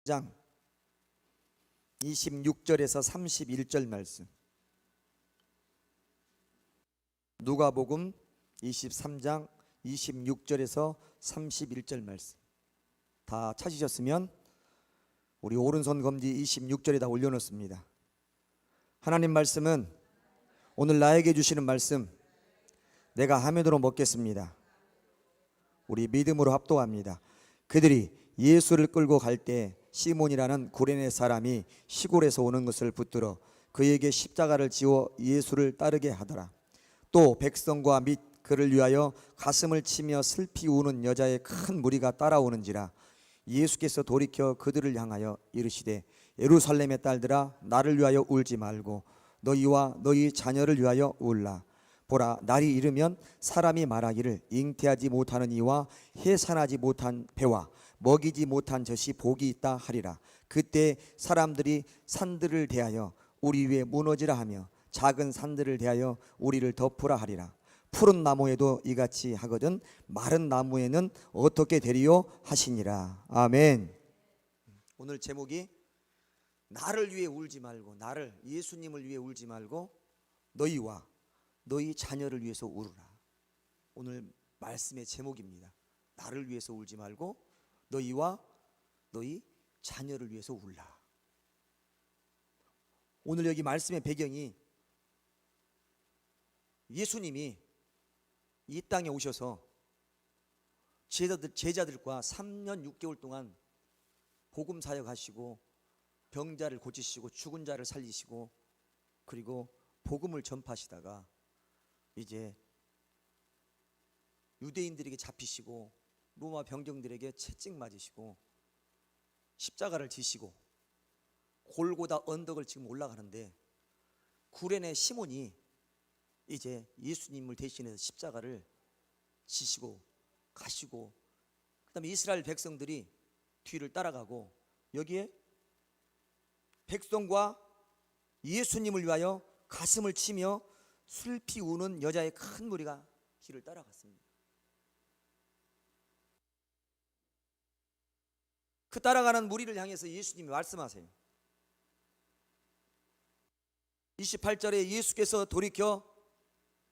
23장 26절에서 31절 말씀. 누가복음 23장 26절에서 31절 말씀. 다 찾으셨으면 우리 오른손 검지 26절에다 올려놓습니다. 하나님 말씀은 오늘 나에게 주시는 말씀, 내가 하면으로 먹겠습니다. 우리 믿음으로 합독합니다. 그들이 예수를 끌고 갈 때 시몬이라는 구레네 사람이 시골에서 오는 것을 붙들어 그에게 십자가를 지워 예수를 따르게 하더라. 또 백성과 및 그를 위하여 가슴을 치며 슬피 우는 여자의 큰 무리가 따라오는지라. 예수께서 돌이켜 그들을 향하여 이르시되 예루살렘의 딸들아, 나를 위하여 울지 말고 너희와 너희 자녀를 위하여 울라. 보라, 날이 이르면 사람이 말하기를 잉태하지 못하는 이와 해산하지 못한 배와 먹이지 못한 젖이 복이 있다 하리라. 그때 사람들이 산들을 대하여 우리 위에 무너지라 하며 작은 산들을 대하여 우리를 덮으라 하리라. 푸른 나무에도 이같이 하거든 마른 나무에는 어떻게 되리요 하시니라. 아멘. 오늘 제목이 나를 위해 울지 말고, 나를, 예수님을 위해 울지 말고 너희와 너희 자녀를 위해서 울으라. 오늘 말씀의 제목입니다. 나를 위해서 울지 말고 너희와 너희 자녀를 위해서 울라. 오늘 여기 말씀의 배경이 예수님이 이 땅에 오셔서 제자들과 3년 6개월 동안 복음 사역하시고 병자를 고치시고 죽은 자를 살리시고 그리고 복음을 전파하시다가 이제 유대인들에게 잡히시고 로마 병정들에게 채찍 맞으시고 십자가를 지시고 골고다 언덕을 지금 올라가는데 구레네 시몬이 이제 예수님을 대신해서 십자가를 지시고 가시고, 그 다음에 이스라엘 백성들이 뒤를 따라가고, 여기에 백성과 예수님을 위하여 가슴을 치며 슬피 우는 여자의 큰 무리가 길을 따라갔습니다. 그 따라가는 무리를 향해서 예수님이 말씀하세요. 28절에 예수께서 돌이켜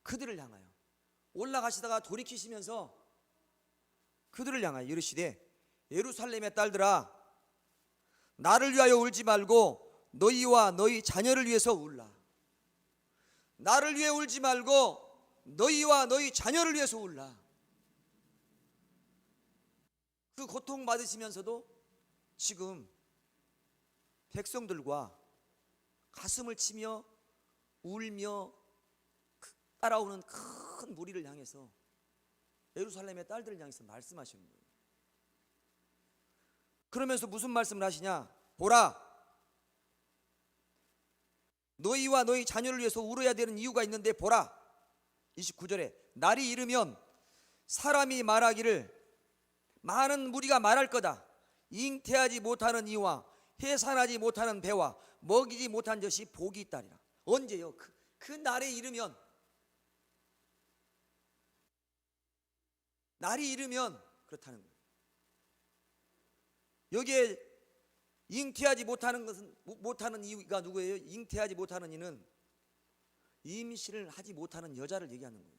그들을 향하여, 올라가시다가 돌이키시면서 그들을 향하여 이르시되 예루살렘의 딸들아, 나를 위하여 울지 말고 너희와 너희 자녀를 위해서 울라. 나를 위해 울지 말고 너희와 너희 자녀를 위해서 울라. 그 고통받으시면서도 지금 백성들과 가슴을 치며 울며 따라오는 큰 무리를 향해서, 예루살렘의 딸들을 향해서 말씀하시는 거예요. 그러면서 무슨 말씀을 하시냐? 보라, 너희와 너희 자녀를 위해서 울어야 되는 이유가 있는데 보라. 29절에 날이 이르면 사람이 말하기를, 많은 무리가 말할 거다. 잉태하지 못하는 이와 해산하지 못하는 배와 먹이지 못한 젖이 복이 있다리라. 언제요? 그 날에 이르면, 날이 이르면 그렇다는 거예요. 여기에 잉태하지 못하는 이유가 누구예요? 잉태하지 못하는 이는 임신을 하지 못하는 여자를 얘기하는 거예요.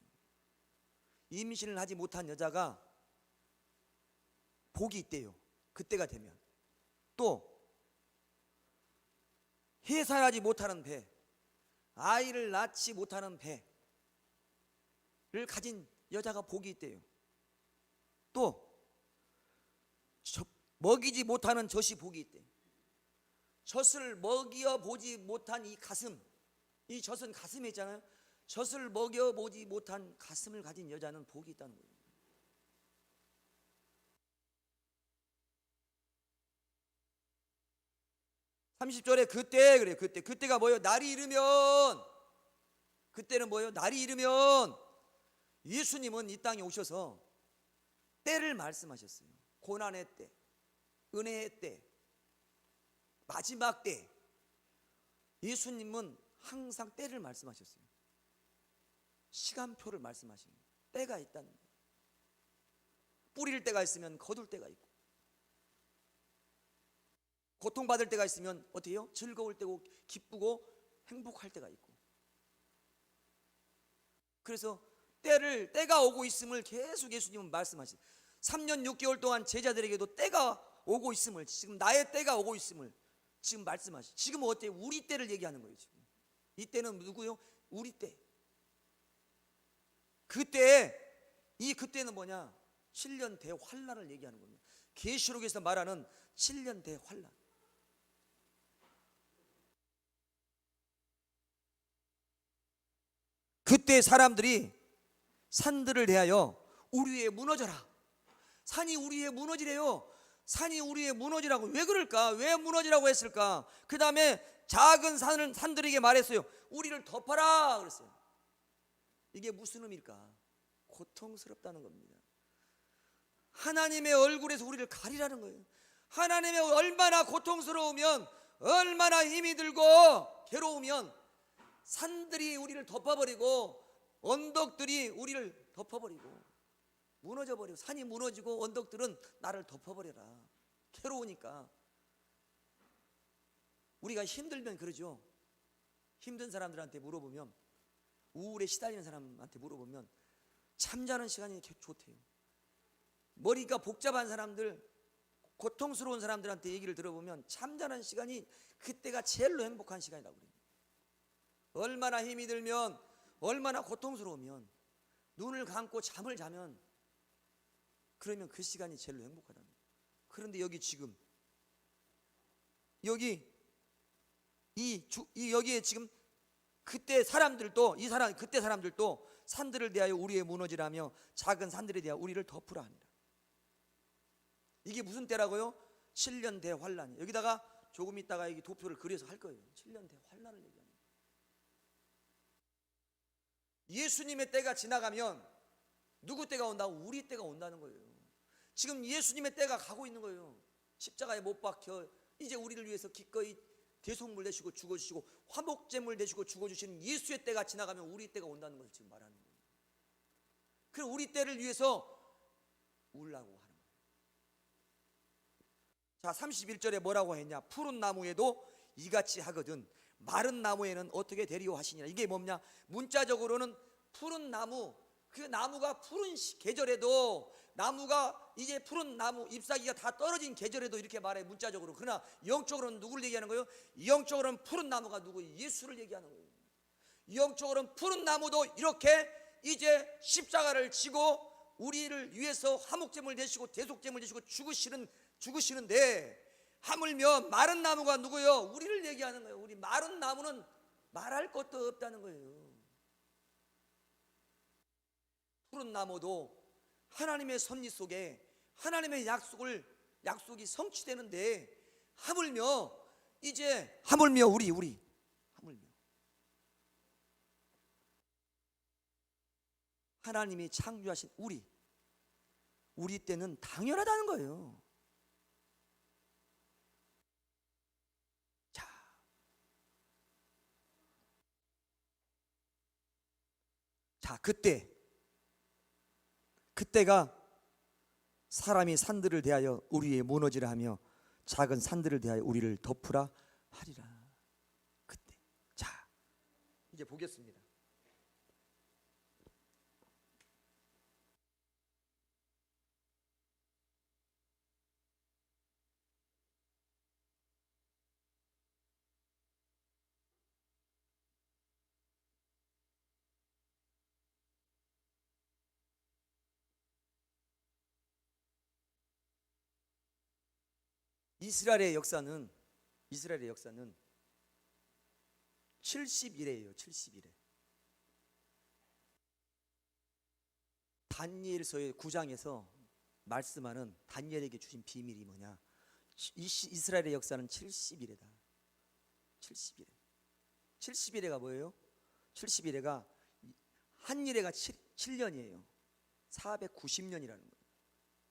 임신을 하지 못한 여자가 복이 있대요. 그때가 되면. 또 해산하지 못하는 배, 아이를 낳지 못하는 배를 가진 여자가 복이 있대요. 또 먹이지 못하는 젖이 복이 있대. 젖을 먹여보지 못한 이 가슴, 이 젖은 가슴에 있잖아요. 젖을 먹여보지 못한 가슴을 가진 여자는 복이 있다는 거예요. (30절에) 그때 그래요. 그때가 뭐예요? 날이 이르면. 그때는 뭐예요? 날이 이르면 예수님은 이 땅에 오셔서 때를 말씀하셨어요. 고난의 때, 은혜의 때, 마지막 때. 예수님은 항상 때를 말씀하셨어요. 시간표를 말씀하시는 때가 있다는 거예요. 뿌릴 때가 있으면 거둘 때가 있고, 고통받을 때가 있으면 어떻게 해요? 즐거울 때고 기쁘고 행복할 때가 있고. 그래서 때가 오고 있음을 계속 예수님은 말씀하시죠. 3년 6개월 동안 제자들에게도 때가 오고 있음을, 지금 나의 때가 오고 있음을 지금 말씀하시죠. 지금 어때요? 우리 때를 얘기하는 거예요. 지금 이 때는 누구요? 우리 때. 그때는 뭐냐? 7년 대환란을 얘기하는 겁니다. 계시록에서 말하는 7년 대환란. 그때 사람들이 산들을 대하여 우리 위에 무너져라. 산이 우리 위에 무너지래요. 산이 우리 위에 무너지라고. 왜 그럴까? 왜 무너지라고 했을까? 그 다음에 작은 산들에게 말했어요. 우리를 덮어라 그랬어요. 이게 무슨 의미일까? 고통스럽다는 겁니다. 하나님의 얼굴에서 우리를 가리라는 거예요. 하나님의 얼마나 고통스러우면, 얼마나 힘이 들고 괴로우면 산들이 우리를 덮어버리고 언덕들이 우리를 덮어버리고 무너져버리고, 산이 무너지고 언덕들은 나를 덮어버려라. 괴로우니까. 우리가 힘들면 그러죠. 힘든 사람들한테 물어보면, 우울에 시달리는 사람한테 물어보면 잠자는 시간이 좋대요. 머리가 복잡한 사람들, 고통스러운 사람들한테 얘기를 들어보면 잠자는 시간이 그때가 제일로 행복한 시간이라고 그래요. 얼마나 힘이 들면, 얼마나 고통스러우면 눈을 감고 잠을 자면, 그러면 그 시간이 제일로 행복하다는 거예요. 그런데 여기 지금 여기에 지금 그때 사람들도 산들을 대하여 우리의 무너지라며 작은 산들에 대하여 우리를 덮으라 하니라. 이게 무슨 때라고요? 7년 대환란. 여기다가 조금 있다가 여기 도표를 그려서 할 거예요. 7년 대환란을 얘기합니다. 예수님의 때가 지나가면 누구 때가 온다고? 우리 때가 온다는 거예요. 지금 예수님의 때가 가고 있는 거예요. 십자가에 못 박혀 이제 우리를 위해서 기꺼이 대속물 내시고 죽어주시고 화목제물 내시고 죽어주시는 예수의 때가 지나가면 우리 때가 온다는 것을 지금 말하는 거예요. 그럼 우리 때를 위해서 울라고 하는 거예요. 자, 31절에 뭐라고 했냐? 푸른 나무에도 이같이 하거든 마른 나무에는 어떻게 되리오 하시니라. 이게 뭐냐? 문자적으로는 푸른 나무, 그 나무가 푸른 계절에도, 나무가 이제 푸른 나무 잎사귀가 다 떨어진 계절에도 이렇게 말해 문자적으로. 그러나 영적으로는 누구를 얘기하는 거예요? 영적으로는 푸른 나무가 누구예요? 예수를 얘기하는 거예요. 영적으로는 푸른 나무도 이렇게 이제 십자가를 지고 우리를 위해서 화목제물 되시고 대속제물 되시고 죽으시는데, 하물며 마른 나무가 누구예요? 우리를 얘기하는 거예요. 우리 마른 나무는 말할 것도 없다는 거예요. 푸른 나무도 하나님의 섭리 속에 하나님의 약속이 성취되는데, 하물며 우리 하나님이 창조하신 우리 때는 당연하다는 거예요. 자, 그때가 사람이 산들을 대하여 우리 위에 무너지라 하며 작은 산들을 대하여 우리를 덮으라 하리라. 그때. 자, 이제 보겠습니다. 이스라엘의 역사는 70일이에요. 70일에. 다니엘서의 9장에서 말씀하는 다니엘에게 주신 비밀이 뭐냐? 이스라엘의 역사는 70일이다. 70일에. 70일에가 뭐예요? 70일에가 한 일에가 7년이에요. 490년이라는 거예요.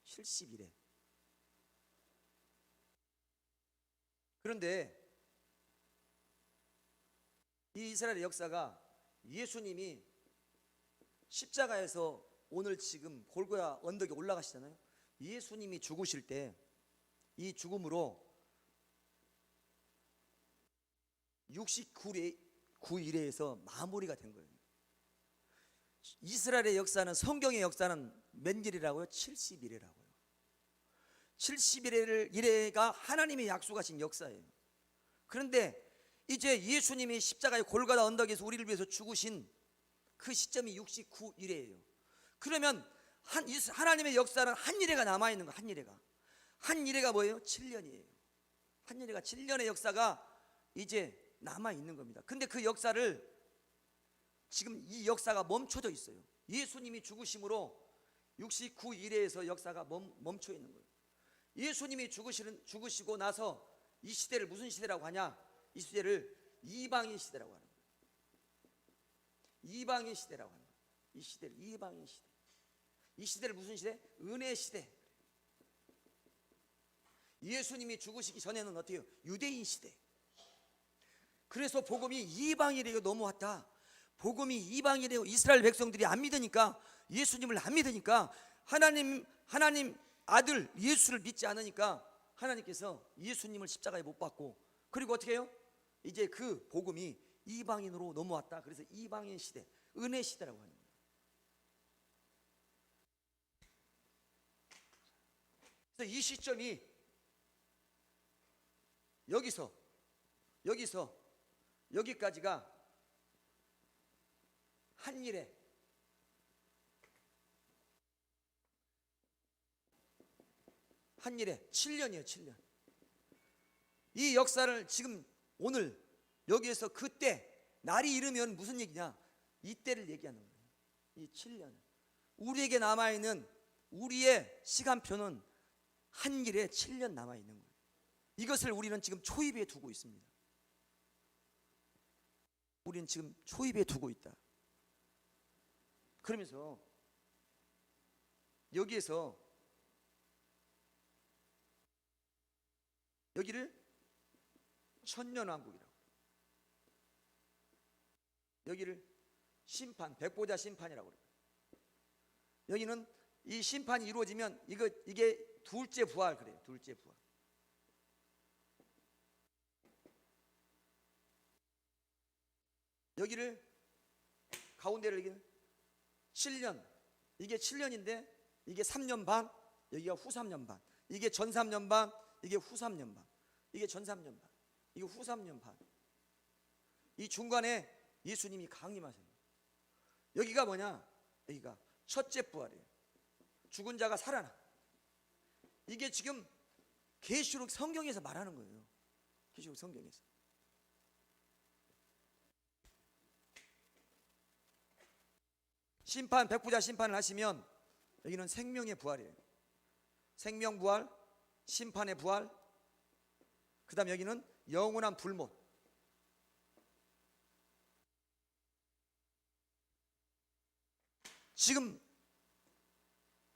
70일에. 그런데 이 이스라엘의 역사가 예수님이 십자가에서 오늘 지금 골고야 언덕에 올라가시잖아요. 예수님이 죽으실 때 이 죽음으로 69일에서 마무리가 된 거예요. 이스라엘의 역사는, 성경의 역사는 몇 일이라고요? 70일이라고요. 70일가 하나님이 약속하신 역사예요. 그런데 이제 예수님이 십자가의 골고다 언덕에서 우리를 위해서 죽으신 그 시점이 69일이에요. 그러면 하나님의 역사는 한 일회가 남아있는 거예요. 한 일회가 뭐예요? 7년이에요. 한 일회가 7년의 역사가 이제 남아있는 겁니다. 근데 그 역사를 지금 이 역사가 멈춰져 있어요. 예수님이 죽으심으로 69일에서 역사가 멈춰 있는 거예요. 예수님이 죽으시고 나서 이 시대를 무슨 시대라고 하냐? 이 시대를 이방인 시대라고 하는 거예요. 이방인 시대라고 하는 거예요. 이 시대를 이방인 시대. 이 시대를 무슨 시대? 은혜 시대. 예수님이 죽으시기 전에는 어때요? 유대인 시대. 그래서 복음이 이방인에게 넘어왔다. 복음이 이방인에게, 이스라엘 백성들이 안 믿으니까, 예수님을 안 믿으니까, 하나님 아들 예수를 믿지 않으니까 하나님께서 예수님을 십자가에 못 박고, 그리고 어떻게 해요? 이제 그 복음이 이방인으로 넘어왔다. 그래서 이방인 시대, 은혜 시대라고 하는 거예요. 그래서 이 시점이 여기서 여기까지가 한 일에 한 일에 7년이에요. 7년. 이 역사를 지금 오늘 여기에서 그때 날이 이르면 무슨 얘기냐? 이때를 얘기하는 거예요. 이 7년. 우리에게 남아있는 우리의 시간표는 한 일에 7년 남아있는 거예요. 이것을 우리는 지금 초입에 두고 있습니다. 우리는 지금 초입에 두고 있다. 그러면서 여기에서 여기를 천년왕국이라고, 여기를 심판, 백보자 심판이라고 그래요. 여기는 이 심판이 이루어지면 이게 둘째 부활 그래요. 둘째 부활. 여기를 가운데를 여기는 7년, 이게 7년인데 이게 3년 반, 여기가 후 3년 반, 이게 전 3년 반, 이게 후 3년 반, 이게 전 3년 반, 이게 후 3년 반. 이 중간에 예수님이 강림하세요. 여기가 뭐냐? 여기가 첫째 부활이에요. 죽은 자가 살아나. 이게 지금 계시록 성경에서 말하는 거예요. 계시록 성경에서. 심판, 백부자 심판을 하시면 여기는 생명의 부활이에요. 생명 부활, 심판의 부활, 그 다음 여기는 영원한 불못. 지금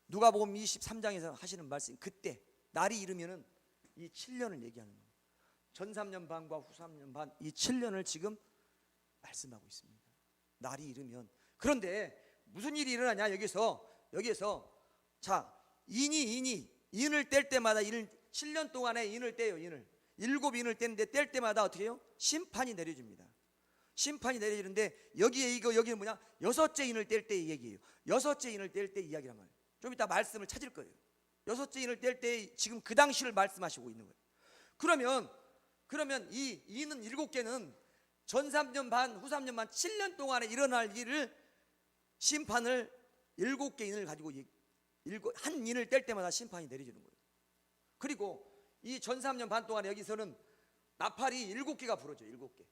누가복음 23장에서 하시는 말씀, 그때 날이 이르면은 이 7년을 얘기하는 거예요. 전 3년 반과 후 3년 반, 이 7년을 지금 말씀하고 있습니다. 날이 이르면. 그런데 무슨 일이 일어나냐? 여기서 자, 인을 뗄 때마다 7년 동안에 인을 떼요. 일곱 인을 떼는데 뗄 때마다 어떻게 해요? 심판이 내려집니다. 심판이 내려지는데 여기는 뭐냐? 여섯째 인을 뗄 때 얘기예요. 여섯째 인을 뗄 때 이야기란 말이에요. 좀 이따 말씀을 찾을 거예요. 여섯째 인을 뗄 때 지금 그 당시를 말씀하시고 있는 거예요. 그러면 이 인은 7개는 전 3년 반, 후 3년 반, 7년 동안에 일어날 일을, 심판을 7개 인을 가지고 한 인을 뗄 때마다 심판이 내려지는 거예요. 그리고 이 전 3년 반 동안에 여기서는 나팔이 7개가 부러져요. 7개.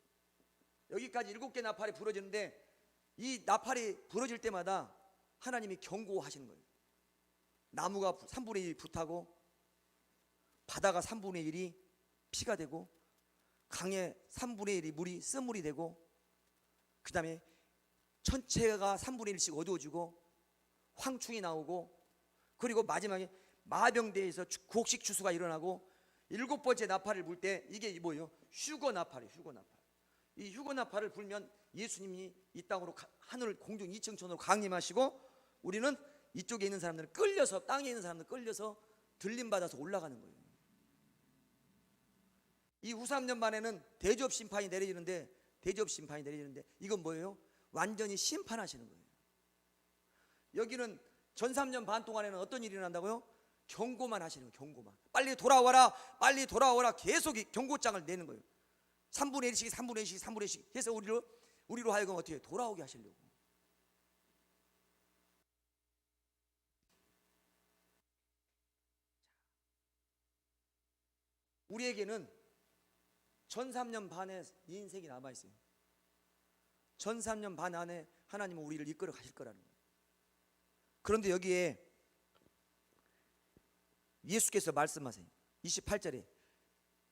여기까지 7개 나팔이 부러지는데 이 나팔이 부러질 때마다 하나님이 경고하시는 거예요. 나무가 3분의 1이 불타고, 바다가 3분의 1이 피가 되고, 강에 3분의 1이 물이 쓴물이 되고, 그 다음에 천체가 3분의 1씩 어두워지고 황충이 나오고, 그리고 마지막에 마병대에서 곡식 추수가 일어나고, 7번째 나팔을 불 때 이게 뭐예요? 휴거 나팔이에요. 휴거 나팔. 이 휴거 나팔을 불면 예수님이 이 땅으로 하늘 공중 2층천으로 강림하시고, 우리는 이쪽에 있는 사람들은 끌려서, 땅에 있는 사람들은 끌려서 들림 받아서 올라가는 거예요. 이 후 3년 만에는 대접 심판이 내려지는데, 이건 뭐예요? 완전히 심판하시는 거예요. 여기는 전 3년 반 동안에는 어떤 일이 일어난다고요? 경고만 하시는 거예요. 경고만. 빨리 돌아와라, 빨리 돌아와라. 계속 경고장을 내는 거예요. 3분의 1씩 3분의 1씩 3분의 1씩 해서 우리로 하여금 어떻게 돌아오게 하시려고. 우리에게는 전 3년 반의 인생이 남아있어요. 전 3년 반 안에 하나님은 우리를 이끌어 가실 거라는 거예요. 그런데 여기에 예수께서 말씀하세요. 28절에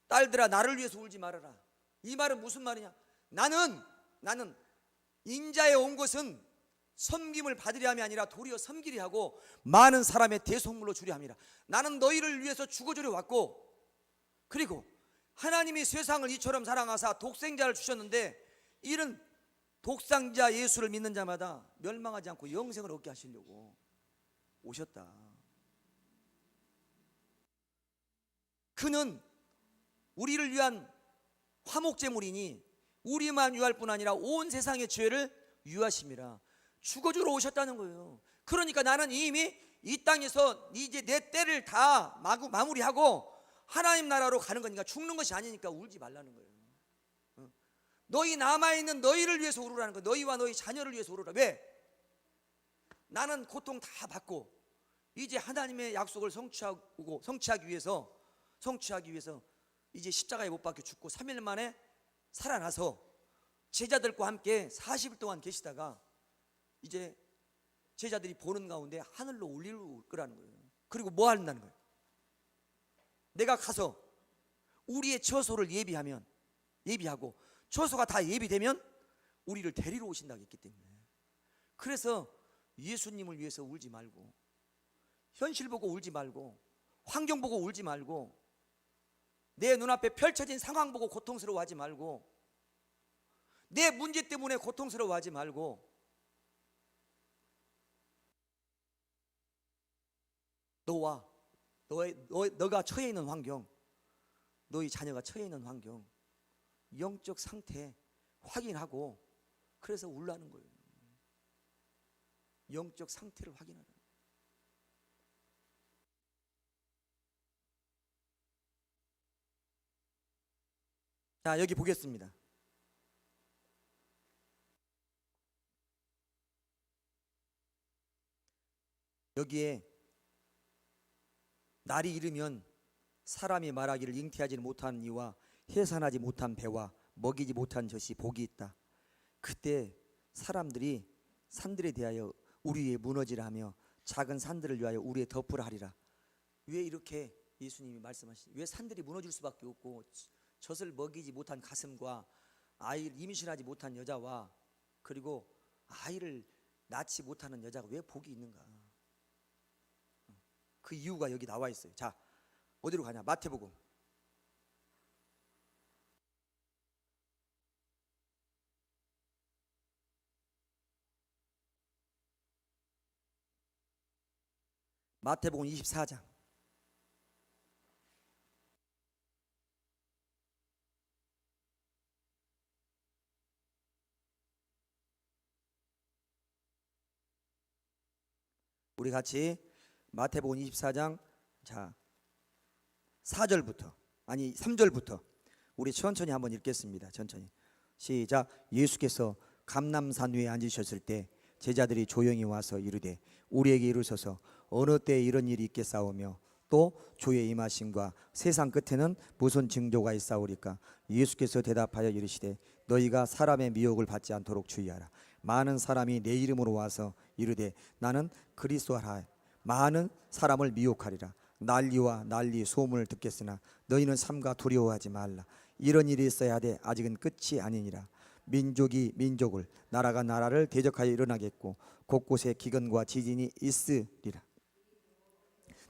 딸들아 나를 위해서 울지 말아라. 이 말은 무슨 말이냐? 나는 인자에 온 것은 섬김을 받으려 함이 아니라 도리어 섬기려 하고 많은 사람의 대속물로 주려 함이라. 나는 너희를 위해서 죽어주려 왔고, 그리고 하나님이 세상을 이처럼 사랑하사 독생자를 주셨는데, 이는 독생자 예수를 믿는 자마다 멸망하지 않고 영생을 얻게 하시려고 오셨다. 그는 우리를 위한 화목제물이니 우리만 유할 뿐 아니라 온 세상의 죄를 유하심이라. 죽어주러 오셨다는 거예요. 그러니까 나는 이미 이 땅에서 이제 내 때를 다 마무리하고 하나님 나라로 가는 거니까, 죽는 것이 아니니까 울지 말라는 거예요. 너희 남아있는 너희를 위해서 울으라는 거예요. 너희와 너희 자녀를 위해서 울으라. 왜? 나는 고통 다 받고 이제 하나님의 약속을 성취하기 위해서 이제 십자가에 못 박혀 죽고 3일 만에 살아나서 제자들과 함께 40일 동안 계시다가 이제 제자들이 보는 가운데 하늘로 올릴 거라는 거예요. 그리고 뭐 한다는 거예요? 내가 가서 우리의 처소를 예비하고 처소가 다 예비되면 우리를 데리러 오신다고 했기 때문에, 그래서 예수님을 위해서 울지 말고, 현실 보고 울지 말고, 환경 보고 울지 말고, 내 눈앞에 펼쳐진 상황 보고 고통스러워하지 말고, 내 문제 때문에 고통스러워하지 말고, 너가 처해 있는 환경, 너희 자녀가 처해 있는 환경, 영적 상태 확인하고, 그래서 울라는 거예요. 영적 상태를 확인하는 거예요. 자, 여기 보겠습니다. 여기에 날이 이르면 사람이 말하기를 잉태하지 못한 이와 해산하지 못한 배와 먹이지 못한 젖이 복이 있다. 그때 사람들이 산들에 대하여 우리 위에 무너지라 하며 작은 산들을 위하여 우리의 덮으라 하리라. 왜 이렇게 예수님이 말씀하시죠? 왜 산들이 무너질 수밖에 없고 젖을 먹이지 못한 가슴과 아이를 임신하지 못한 여자와 그리고 아이를 낳지 못하는 여자가 왜 복이 있는가? 그 이유가 여기 나와 있어요. 자, 어디로 가냐? 마태복음. 마태복음 24장. 우리 같이 마태복음 24장, 자 3절부터 우리 천천히 한번 읽겠습니다. 천천히 시작. 예수께서 감람산 위에 앉으셨을 때 제자들이 조용히 와서 이르되 우리에게 이르소서 어느 때에 이런 일이 있겠사오며 또 주의 임하심과 세상 끝에는 무슨 징조가 있사오리까? 예수께서 대답하여 이르시되 너희가 사람의 미혹을 받지 않도록 주의하라. 많은 사람이 내 이름으로 와서 이르되 나는 그리스도라 많은 사람을 미혹하리라. 난리와 난리 소문을 듣겠으나 너희는 삼가 두려워하지 말라. 이런 일이 있어야 하되 아직은 끝이 아니니라. 민족이 민족을 나라가 나라를 대적하여 일어나겠고 곳곳에 기근과 지진이 있으리라.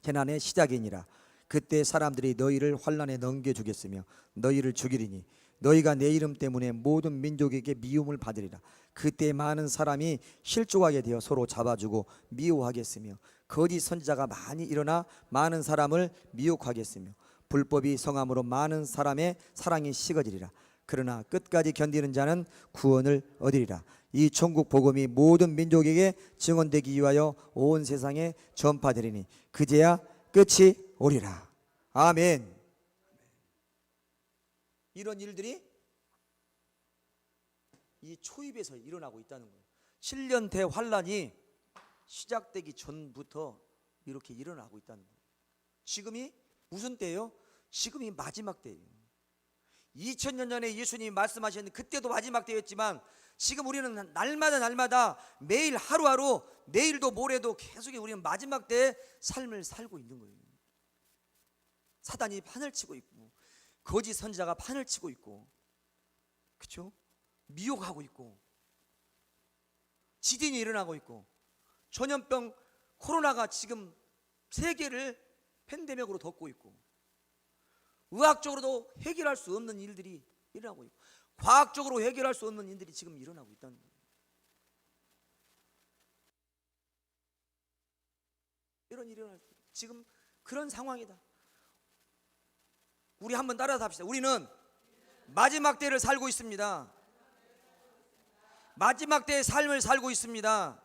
재난의 시작이니라. 그때 사람들이 너희를 환난에 넘겨주겠으며 너희를 죽이리니 너희가 내 이름 때문에 모든 민족에게 미움을 받으리라. 그때 많은 사람이 실족하게 되어 서로 잡아주고 미워하겠으며 거짓 선지자가 많이 일어나 많은 사람을 미혹하겠으며 불법이 성함으로 많은 사람의 사랑이 식어지리라. 그러나 끝까지 견디는 자는 구원을 얻으리라. 이 천국 복음이 모든 민족에게 증언되기 위하여 온 세상에 전파되리니 그제야 끝이 오리라. 아멘. 이런 일들이 이 초입에서 일어나고 있다는 거예요. 7년 대환란이 시작되기 전부터 이렇게 일어나고 있다는 거예요. 지금이 무슨 때예요? 지금이 마지막 때예요. 2000년 전에 예수님이 말씀하셨는데 그때도 마지막 때였지만 지금 우리는 날마다 매일 하루하루 내일도 모레도 계속 우리는 마지막 때의 삶을 살고 있는 거예요. 사단이 판을 치고 있고 거짓 선지자가 판을 치고 있고, 그렇죠? 미혹하고 있고 지진이 일어나고 있고 전염병 코로나가 지금 세계를 팬데믹으로 덮고 있고 의학적으로도 해결할 수 없는 일들이 일어나고 있고 과학적으로 해결할 수 없는 일들이 지금 일어나고 있다는 거예요. 이런 일이 일어날 때 지금 그런 상황이다. 우리 한번 따라서 합시다. 우리는 마지막 때를 살고 있습니다. 마지막 때의 삶을 살고 있습니다.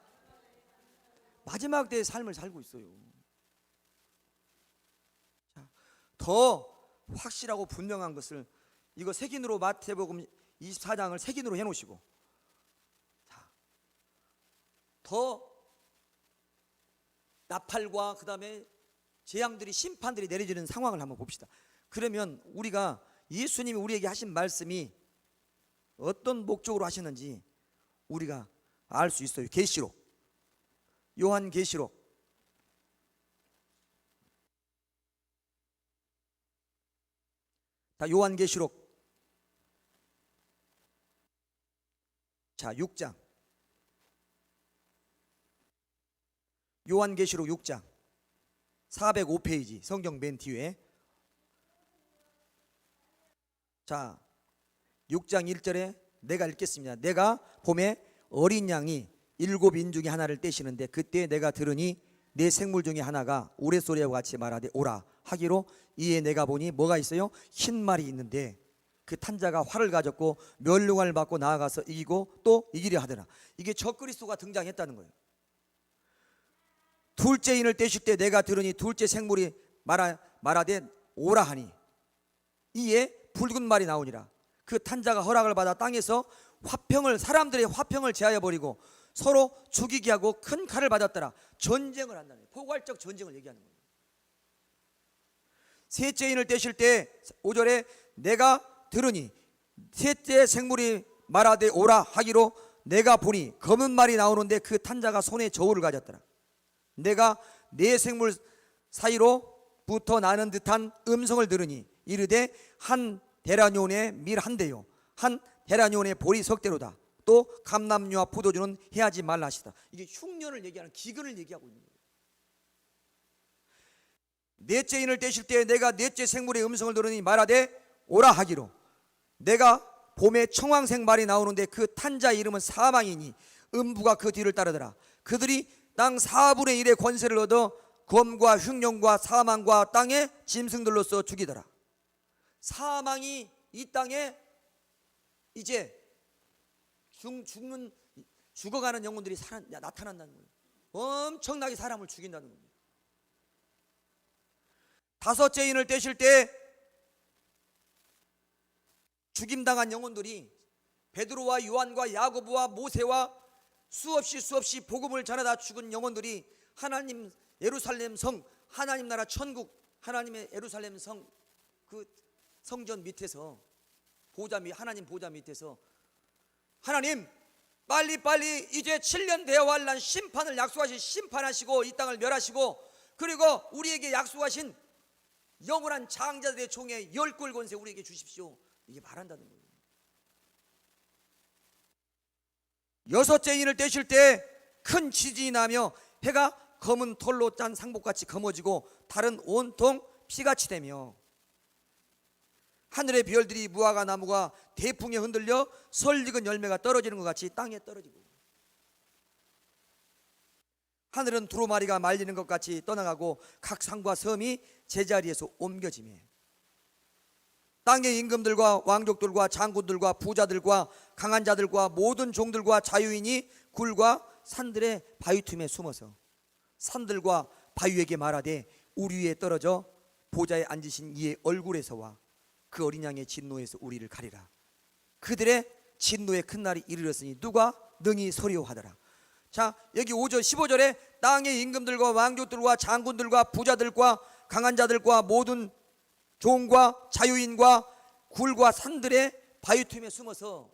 마지막 때의 삶을 살고 있어요. 자, 더 확실하고 분명한 것을 이거 색인으로 마태복음 24장을 색인으로 해놓으시고, 자, 더 나팔과 그 다음에 재앙들이 심판들이 내려지는 상황을 한번 봅시다. 그러면 우리가 예수님이 우리에게 하신 말씀이 어떤 목적으로 하시는지 우리가 알 수 있어요. 계시록, 요한계시록 다 요한계시록 자 6장, 요한계시록 6장 405페이지 성경 맨 뒤에, 자 6장 1절에 내가 읽겠습니다. 내가 봄에 어린 양이 7인 중에 하나를 떼시는데 그때 내가 들으니 내 생물 중에 하나가 우레소리와 같이 말하되 오라 하기로, 이에 내가 보니 뭐가 있어요? 흰 말이 있는데 그 탄자가 활을 가졌고 멸류관을 받고 나아가서 이기고 또 이기려 하더라. 이게 적그리스도가 등장했다는 거예요. 둘째 인을 떼실 때 내가 들으니 둘째 생물이 말하되 오라 하니, 이에 붉은 말이 나오니라. 그 탄자가 허락을 받아 땅에서 화평을, 사람들의 화평을 제하여 버리고 서로 죽이게 하고 큰 칼을 받았더라. 전쟁을 한다는 거예요. 포괄적 전쟁을 얘기하는 거예요. 셋째 인을 떼실 때 5절에 내가 들으니 셋째 생물이 말하되 오라 하기로, 내가 보니 검은 말이 나오는데 그 탄자가 손에 저울을 가졌더라. 내가 네 생물 사이로부터 나는 듯한 음성을 들으니 이르되 한 데라뇨온의 밀 한 대요 한 데라뇨온의 보리 석대로다. 또 감람류와 포도주는 해하지 말라 하시다. 이게 흉년을 얘기하는 기근을 얘기하고 있는 거예요. 넷째 인을 떼실 때 내가 넷째 생물의 음성을 들으니 말하되 오라 하기로, 내가 봄에 청황색 말이 나오는데 그 탄자의 이름은 사망이니 음부가 그 뒤를 따르더라. 그들이 땅 4분의 1의 권세를 얻어 검과 흉년과 사망과 땅의 짐승들로서 죽이더라. 사망이 이 땅에 이제 죽어가는 영혼들이 나타난다는 거예요. 엄청나게 사람을 죽인다는 겁니다. 다섯째 인을 떼실 때 죽임당한 영혼들이 베드로와 요한과 야고보와 모세와 수없이 복음을 전하다 죽은 영혼들이 하나님 예루살렘 성, 하나님 나라 천국, 하나님의 예루살렘 성, 그 성전 밑에서 하나님 보좌 밑에서 하나님 빨리 이제 7년 대환란 심판을 약속하신, 심판하시고 이 땅을 멸하시고, 그리고 우리에게 약속하신 영원한 장자들의 종의 열골 권세 우리에게 주십시오. 이게 말한다는 거예요. 여섯째 인을 떼실 때 큰 지진이 나며 해가 검은 털로 짠 상복같이 검어지고 달은 온통 피같이 되며 하늘의 별들이 무화과 나무가 대풍에 흔들려 설익은 열매가 떨어지는 것 같이 땅에 떨어지고, 하늘은 두루마리가 말리는 것 같이 떠나가고 각 산과 섬이 제자리에서 옮겨지며, 땅의 임금들과 왕족들과 장군들과 부자들과 강한 자들과 모든 종들과 자유인이 굴과 산들의 바위 틈에 숨어서 산들과 바위에게 말하되 우리 위에 떨어져 보좌에 앉으신 이의 얼굴에서와 그 어린 양의 진노에서 우리를 가리라. 그들의 진노의 큰 날이 이르렀으니 누가 능히 서리오하더라. 자, 여기 5절 15절에 땅의 임금들과 왕족들과 장군들과 부자들과 강한 자들과 모든 종과 자유인과 굴과 산들의 바위 틈에 숨어서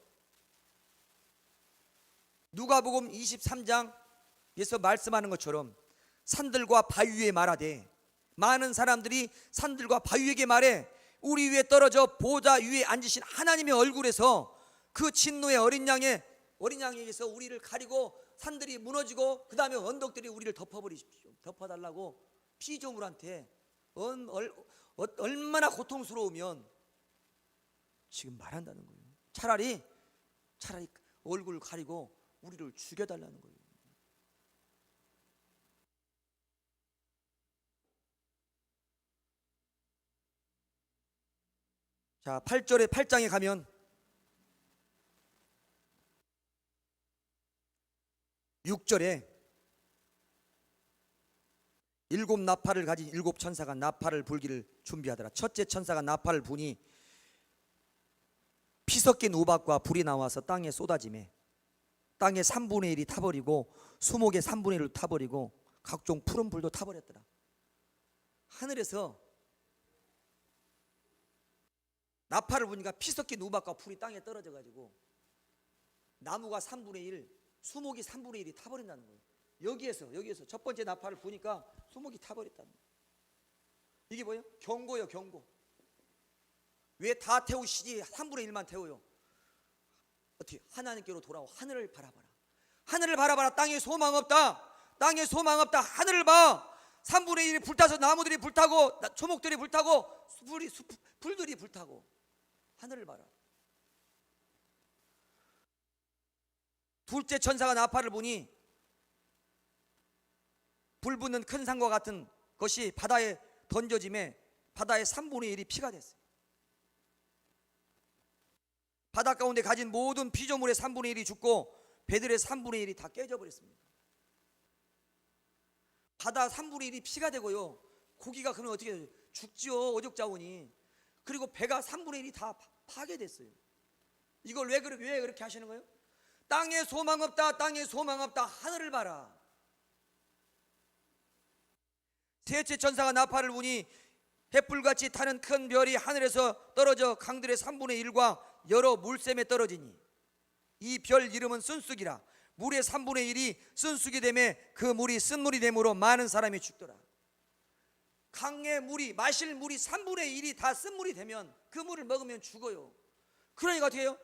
누가복음 23장에서 말씀하는 것처럼 산들과 바위 위에 말하되, 많은 사람들이 산들과 바위에게 말해 우리 위에 떨어져 보좌 위에 앉으신 하나님의 얼굴에서 그 진노의 어린 양에게서 우리를 가리고 산들이 무너지고 그 다음에 언덕들이 우리를 덮어버리십시오. 덮어달라고 피조물한테 얼마나 고통스러우면 지금 말한다는 거예요. 차라리 얼굴을 가리고 우리를 죽여달라는 거예요. 자, 8장에 가면 6절에 일곱 나팔을 가진 일곱 천사가 나팔을 불기를 준비하더라. 첫째 천사가 나팔을 부니 피 섞인 우박과 불이 나와서 땅에 쏟아지매 땅의 3분의 1이 타버리고 수목의 3분의 1을 타버리고 각종 푸른 불도 타버렸더라. 하늘에서 나팔을 부니까 피 섞인 우박과 불이 땅에 떨어져 가지고 나무가 3분의 1, 수목이 3분의 1이 타버린다는 거예요. 여기에서 첫 번째 나팔을 부니까 수목이 타버렸다는 거예요. 이게 뭐예요? 경고예요. 경고. 왜 다 태우시지 3분의 1만 태워요? 어떻게? 하나님께로 돌아와 하늘을 바라봐라. 하늘을 바라봐라. 땅에 소망 없다. 땅에 소망 없다. 하늘을 봐. 3분의 1이 불타서 나무들이 불타고 초목들이 불타고 풀들이 불타고 하늘을 봐라. 둘째 천사가 나팔을 보니 불붙는 큰 산과 같은 것이 바다에 던져짐에 바다의 3분의 1이 피가 됐어요. 바다 가운데 가진 모든 피조물의 3분의 1이 죽고 배들의 3분의 1이 다 깨져버렸습니다. 바다 3분의 1이 피가 되고요, 고기가 그러면 어떻게 돼요? 죽지요, 어족자원이. 그리고 배가 3분의 1이 다 파괴됐어요. 이걸 왜 그렇게 하시는 거예요? 땅에 소망 없다. 땅에 소망 없다. 하늘을 봐라. 셋째 천사가 나팔을 부니 횃불같이 타는 큰 별이 하늘에서 떨어져 강들의 3분의 1과 여러 물샘에 떨어지니 이 별 이름은 쓴쑥이라. 물의 3분의 1이 쓴쑥이 되매 그 물이 쓴물이 되므로 많은 사람이 죽더라. 강의 물이, 마실 물이 3분의 1이 다 쓴물이 되면 그 물을 먹으면 죽어요. 그러니까 어떻게 해요?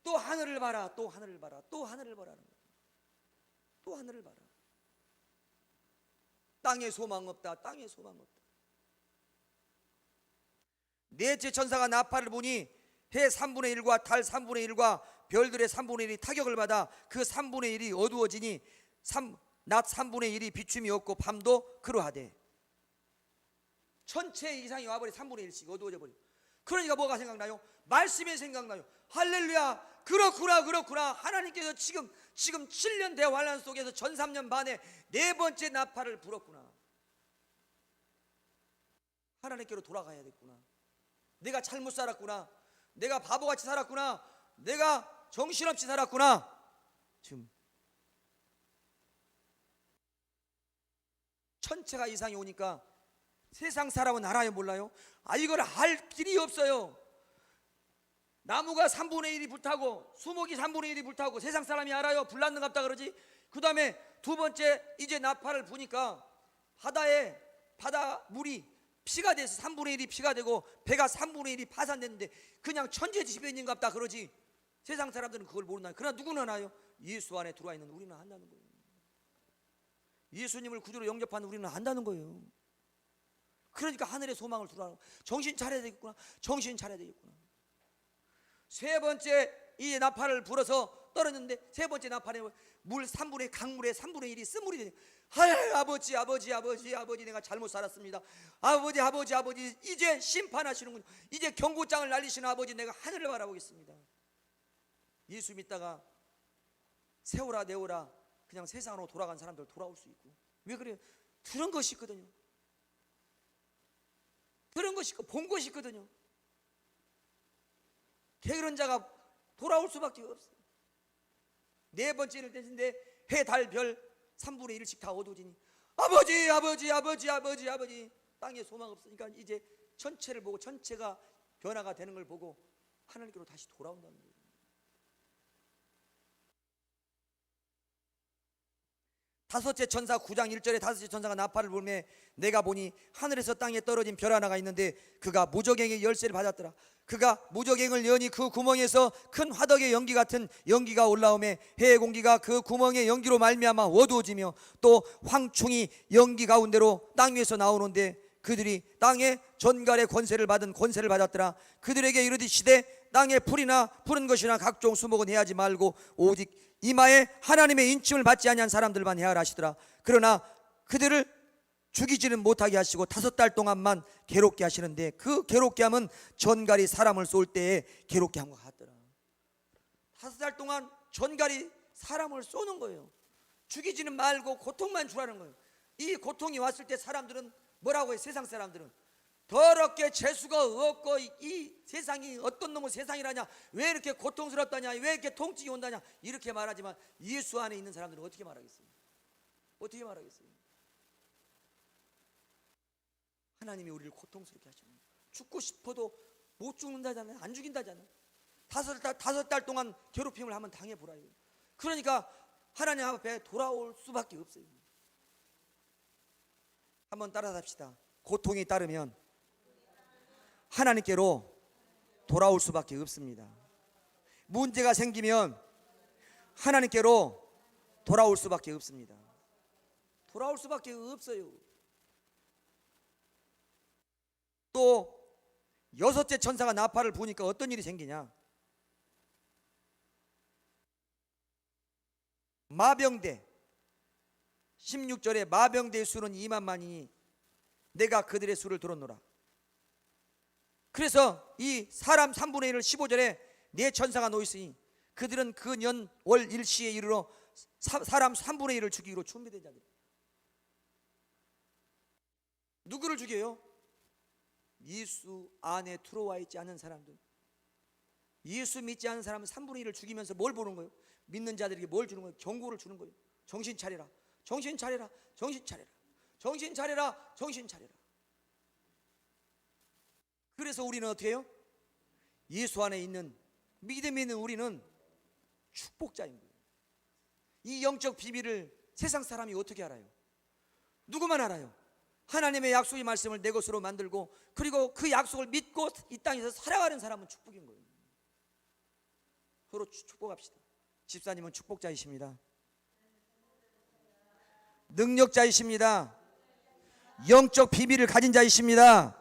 또 하늘을 봐라. 또 하늘을 봐라. 또 하늘을 봐라는 거예요. 또 하늘을 봐라. 땅에 소망 없다. 땅에 소망 없다. 넷째 천사가 나팔을 부니 해 3분의 1과 달 3분의 1과 별들의 3분의 1이 타격을 받아 그 3분의 1이 어두워지니 낮 3분의 1이 비춤이 없고 밤도 그러하되. 전체 이상이 와버리 3분의 1씩 어두워져 버려. 그러니까 뭐가 생각나요? 말씀이 생각나요. 할렐루야. 그렇구나. 하나님께서 지금 7년 대환란 속에서 전 3년 반에 네 번째 나팔을 불었구나. 하나님께로 돌아가야겠구나. 내가 잘못 살았구나. 내가 바보같이 살았구나. 내가 정신없이 살았구나. 지금 천체가 이상이 오니까 세상 사람은 알아요, 몰라요? 이걸 알 길이 없어요. 나무가 3분의 1이 불타고 수목이 3분의 1이 불타고 세상 사람이 알아요. 불났는갑다 그러지. 그 다음에 두 번째 이제 나팔을 부니까 바다 물이 피가 돼서 3분의 1이 피가 되고 배가 3분의 1이 파산됐는데 그냥 천재지변인갑다 그러지. 세상 사람들은 그걸 모르나요? 그러나 누구는 알아요? 예수 안에 들어와 있는 우리는 안다는 거예요. 예수님을 구주로 영접하는 우리는 안다는 거예요. 그러니까 하늘의 소망을 두라고. 정신 차려야 되겠구나. 정신 차려야 되겠구나. 세 번째 이 나팔을 불어서 떨어졌는데 세 번째 나팔에 물 3분의 강물의 3분의 1이 쓴물이 되니, 아버지 내가 잘못 살았습니다. 아버지 이제 심판하시는군요. 이제 경고장을 날리시는 아버지, 내가 하늘을 바라보겠습니다. 예수 믿다가 세오라 내오라 그냥 세상으로 돌아간 사람들 돌아올 수 있고. 왜 그래요? 들은 것이 있거든요. 들은 것이 있고 본 것이 있거든요. 게으른 자가 돌아올 수밖에 없어요. 네 번째를 떼는데 해, 달, 별 3분의 1씩 다 어두워지니 아버지 땅에 소망 없으니까 이제 전체를 보고 전체가 변화가 되는 걸 보고 하나님께로 다시 돌아온다는 거예요. 다섯째 천사 9장 1절에 다섯째 천사가 나팔을 불매 내가 보니 하늘에서 땅에 떨어진 별 하나가 있는데 그가 무저갱의 열쇠를 받았더라. 그가 무저갱을 여니 그 구멍에서 큰 화덕의 연기 같은 연기가 올라오매 해의 공기가 그 구멍의 연기로 말미암아 어두워지며 또 황충이 연기 가운데로 땅 위에서 나오는데 그들이 땅에 전갈의 권세를 받았더라. 그들에게 이르시되 땅에 풀이나 푸른 것이나 각종 수목은 해하지 말고 오직 이마에 하나님의 인침을 받지 아니한 사람들만 해야 하시더라. 그러나 그들을 죽이지는 못하게 하시고 5달 동안만 괴롭게 하시는데 그 괴롭게 함은 전갈이 사람을 쏠 때에 괴롭게 함과 같더라. 5달 동안 전갈이 사람을 쏘는 거예요. 죽이지는 말고 고통만 주라는 거예요. 이 고통이 왔을 때 사람들은 뭐라고 해요? 세상 사람들은 더럽게 재수가 없고 이 세상이 어떤 놈의 세상이라냐, 왜 이렇게 고통스럽다냐, 왜 이렇게 통증이 온다냐, 이렇게 말하지만 예수 안에 있는 사람들은 어떻게 말하겠어요? 어떻게 말하겠어요? 하나님이 우리를 고통스럽게 하시는 거예요. 죽고 싶어도 못 죽는다잖아요. 안 죽인다잖아요. 5달 동안 괴롭힘을 한번 당해보라요. 그러니까 하나님 앞에 돌아올 수밖에 없어요. 한번 따라합시다. 고통이 따르면 하나님께로 돌아올 수밖에 없습니다. 문제가 생기면 하나님께로 돌아올 수밖에 없습니다. 돌아올 수밖에 없어요. 또 6째 천사가 나팔을 부니까 어떤 일이 생기냐? 마병대 16절에 마병대의 수는 2만만이니 내가 그들의 수를 들었노라. 그래서 이 사람 3분의 1을 15절에 네 천사가 놓였으니 그들은 그 년 월 일시에 이르러 사람 3분의 1을 죽이기로 준비된 자들. 누구를 죽여요? 예수 안에 들어와 있지 않은 사람들. 예수 믿지 않은 사람은 3분의 1을 죽이면서 뭘 보는 거예요? 믿는 자들에게 뭘 주는 거예요? 경고를 주는 거예요. 정신 차리라, 정신 차리라, 정신 차리라, 정신 차리라, 정신 차리라. 그래서 우리는 어떻게 해요? 예수 안에 있는 믿음이 있는 우리는 축복자인 거예요. 이 영적 비밀을 세상 사람이 어떻게 알아요? 누구만 알아요? 하나님의 약속의 말씀을 내 것으로 만들고 그리고 그 약속을 믿고 이 땅에서 살아가는 사람은 축복인 거예요. 서로 축복합시다. 집사님은 축복자이십니다. 능력자이십니다. 영적 비밀을 가진 자이십니다.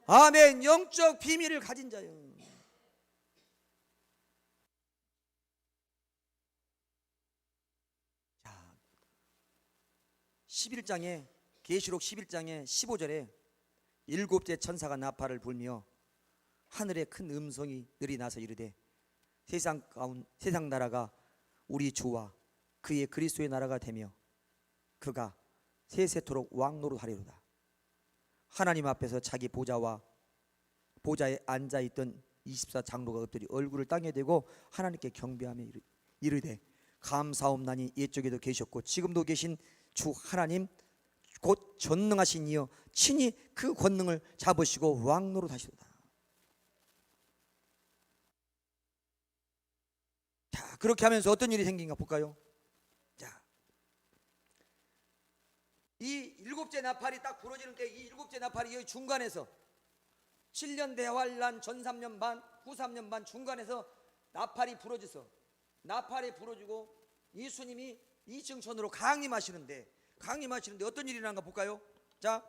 아멘. 영적 비밀을 가진 자요. 자, 11장에 계시록 11장에 15절에 7째 천사가 나팔을 불며 하늘에 큰 음성이 들이나서 이르되 세상 나라가 우리 주와 그의 그리스도의 나라가 되며 그가 세세토록 왕노릇하리로다. 하나님 앞에서 자기 보좌에 앉아있던 24장로가 엎드리 얼굴을 땅에 대고 하나님께 경배하며 이르되 감사옵나니 옛적에도 계셨고 지금도 계신 주 하나님 곧 전능하신 이여 친히 그 권능을 잡으시고 왕노릇하시도다. 자, 그렇게 하면서 어떤 일이 생긴가 볼까요? 자, 이 7째 나팔이 딱 부러지는 때 이 7째 나팔이 여기 중간에서 7년 대환란 전 3년 반 후 3년 반 중간에서 나팔이 부러져서 나팔이 부러지고 예수님이 이층천으로 강림하시는데 어떤 일이 일어난가 볼까요? 자,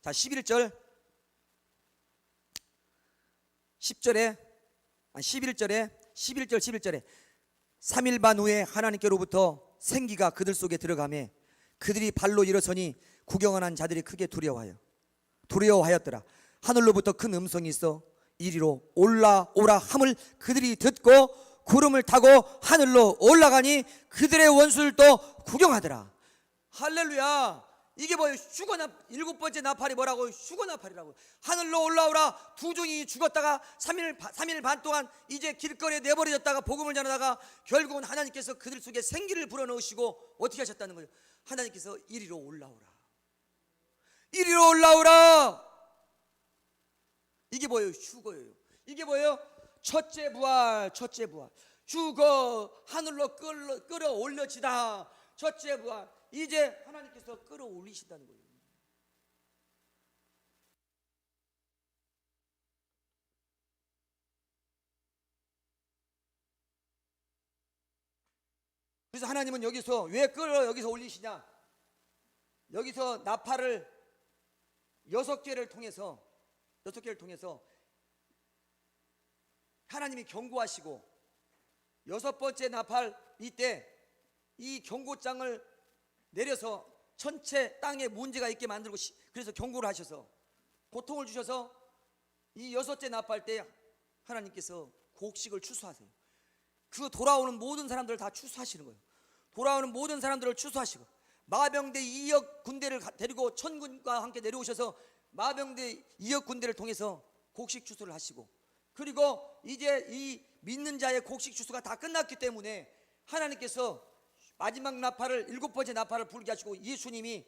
자, 11절 10절에 11절에 11절 3일 반 후에 하나님께로부터 생기가 그들 속에 들어가매 그들이 발로 일어서니 구경하는 자들이 크게 두려워하였더라. 하늘로부터 큰 음성이 있어 이리로 올라오라 함을 그들이 듣고 구름을 타고 하늘로 올라가니 그들의 원수를 또 구경하더라. 할렐루야. 이게 뭐예요? 일곱 번째 나팔이 뭐라고? 휴거나팔이라고. 하늘로 올라오라. 두 종이 죽었다가 3일 반 동안 이제 길거리에 내버려졌다가 복음을 전하다가 결국은 하나님께서 그들 속에 생기를 불어넣으시고 어떻게 하셨다는 거예요? 하나님께서 이리로 올라오라. 이리로 올라오라. 이게 뭐예요? 휴거예요. 이게 뭐예요? 첫째 부활. 휴거 하늘로 끌어올려지다. 첫째 부활. 이제 하나님께서 끌어올리신다는 거예요. 그래서 하나님은 여기서 왜 여기서 올리시냐? 여기서 나팔을 6개를 통해서 하나님이 경고하시고 6번째 나팔 이때 이 경고장을 내려서 전체 땅에 문제가 있게 만들고 그래서 경고를 하셔서 고통을 주셔서 이 6째 나팔 때 하나님께서 곡식을 추수하세요. 그 돌아오는 모든 사람들을 다 추수하시는 거예요. 돌아오는 모든 사람들을 추수하시고 마병대 2억 군대를 데리고 천군과 함께 내려오셔서 마병대 2억 군대를 통해서 곡식 추수를 하시고 그리고 이제 이 믿는 자의 곡식 추수가 다 끝났기 때문에 하나님께서 마지막 나팔을 7번째 나팔을 불게 하시고 예수님이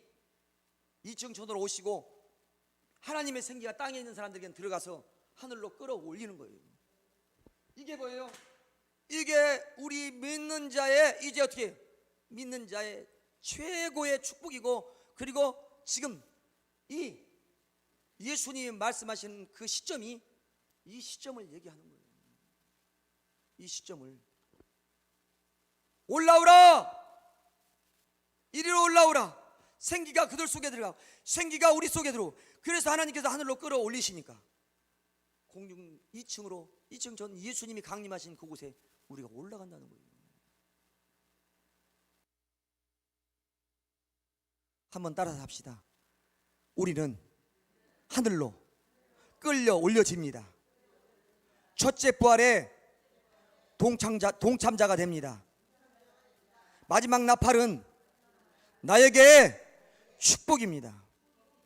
2층 천으로 오시고 하나님의 생기가 땅에 있는 사람들에게는 들어가서 하늘로 끌어올리는 거예요. 이게 뭐예요? 이게 우리 믿는 자의 이제 어떻게 믿는 자의 최고의 축복이고 그리고 지금 이 예수님이 말씀하신 그 시점이 이 시점을 얘기하는 거예요. 이 시점을 올라오라. 이리로 올라오라. 생기가 그들 속에 들어가고 생기가 우리 속에 들어오고 그래서 하나님께서 하늘로 끌어올리시니까 공중 2층 전 예수님이 강림하신 그곳에 우리가 올라간다는 거예요. 한번 따라서 합시다. 우리는 하늘로 끌려 올려집니다. 첫째 부활에 동참자가 됩니다. 마지막 나팔은 나에게 축복입니다.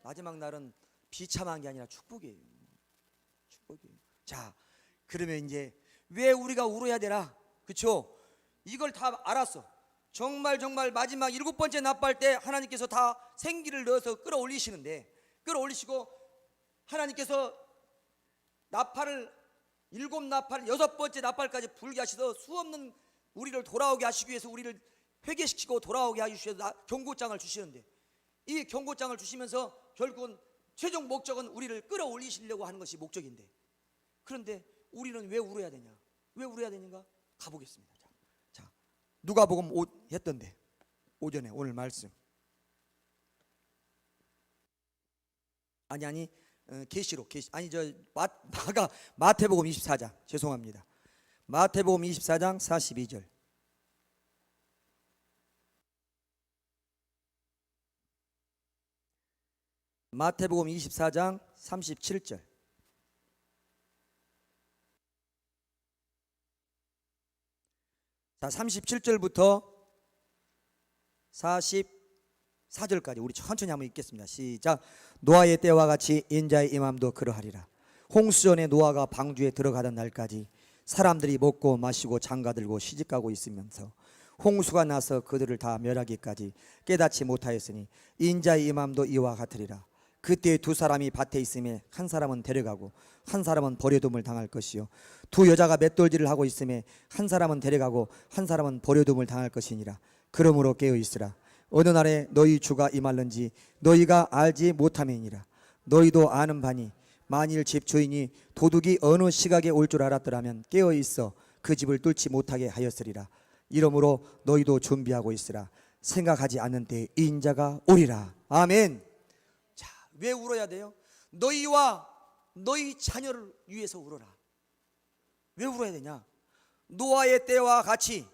마지막 날은 비참한 게 아니라 축복이에요. 자, 그러면 이제 왜 우리가 울어야 되나? 그렇죠? 이걸 다 알았어. 정말 마지막 7번째 나팔 때 하나님께서 다 생기를 넣어서 끌어올리시는데 끌어올리시고 하나님께서 나팔을 7나팔 6번째 나팔까지 불게 하셔서 수없는 우리를 돌아오게 하시기 위해서 우리를 회개시키고 돌아오게 하시셔서 경고장을 주시는데 이 경고장을 주시면서 결국은 최종 목적은 우리를 끌어올리시려고 하는 것이 목적인데 그런데 우리는 왜 울어야 되냐? 왜 울어야 되는가? 가보겠습니다. 자, 누가복음 했던데 오전에 오늘 말씀 계시록 마태복음 24장 죄송합니다. 마태복음 24장 42절 마태복음 24장 37절 자 37절부터 44절까지 우리 천천히 한번 읽겠습니다. 시작. 노아의 때와 같이 인자의 임함도 그러하리라. 홍수전에 노아가 방주에 들어가던 날까지 사람들이 먹고 마시고 장가들고 시집가고 있으면서 홍수가 나서 그들을 다 멸하기까지 깨닫지 못하였으니 인자의 임함도 이와 같으리라. 그때 두 사람이 밭에 있음에 한 사람은 데려가고 한 사람은 버려둠을 당할 것이요 두 여자가 맷돌질을 하고 있음에 한 사람은 데려가고 한 사람은 버려둠을 당할 것이니라. 그러므로 깨어 있으라. 어느 날에 너희 주가 임할는지 너희가 알지 못함이니라. 너희도 아는 바니 만일 집 주인이 도둑이 어느 시각에 올 줄 알았더라면 깨어 있어 그 집을 뚫지 못하게 하였으리라. 이러므로 너희도 준비하고 있으라. 생각하지 않는 때에 인자가 오리라. 아멘. 자, 왜 울어야 돼요? 너희와 너희 자녀를 위해서 울어라. 왜 울어야 되냐? 노아의 때와 같이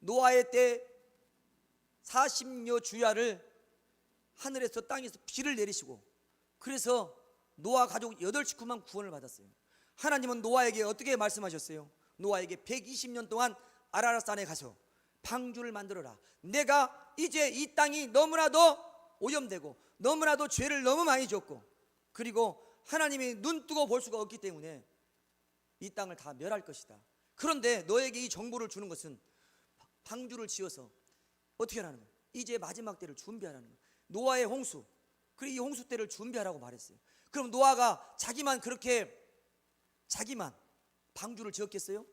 노아의 때 40여 주야를 하늘에서 땅에서 비를 내리시고, 그래서 노아 가족 8식구만 구원을 받았어요. 하나님은 노아에게 어떻게 말씀하셨어요? 노아에게 120년 동안 아라랏산에 가서 방주를 만들어라. 내가 이제 이 땅이 너무나도 오염되고 너무나도 죄를 너무 많이 졌고, 그리고 하나님이 눈 뜨고 볼 수가 없기 때문에 이 땅을 다 멸할 것이다. 그런데 너에게 이 정보를 주는 것은 방주를 지어서 어떻게 하라는 거예요? 이제 마지막 때를 준비하라는 거예요. 노아의 홍수, 그리고 이 홍수 때를 준비하라고 말했어요. 그럼 노아가 자기만 방주를 지었겠어요?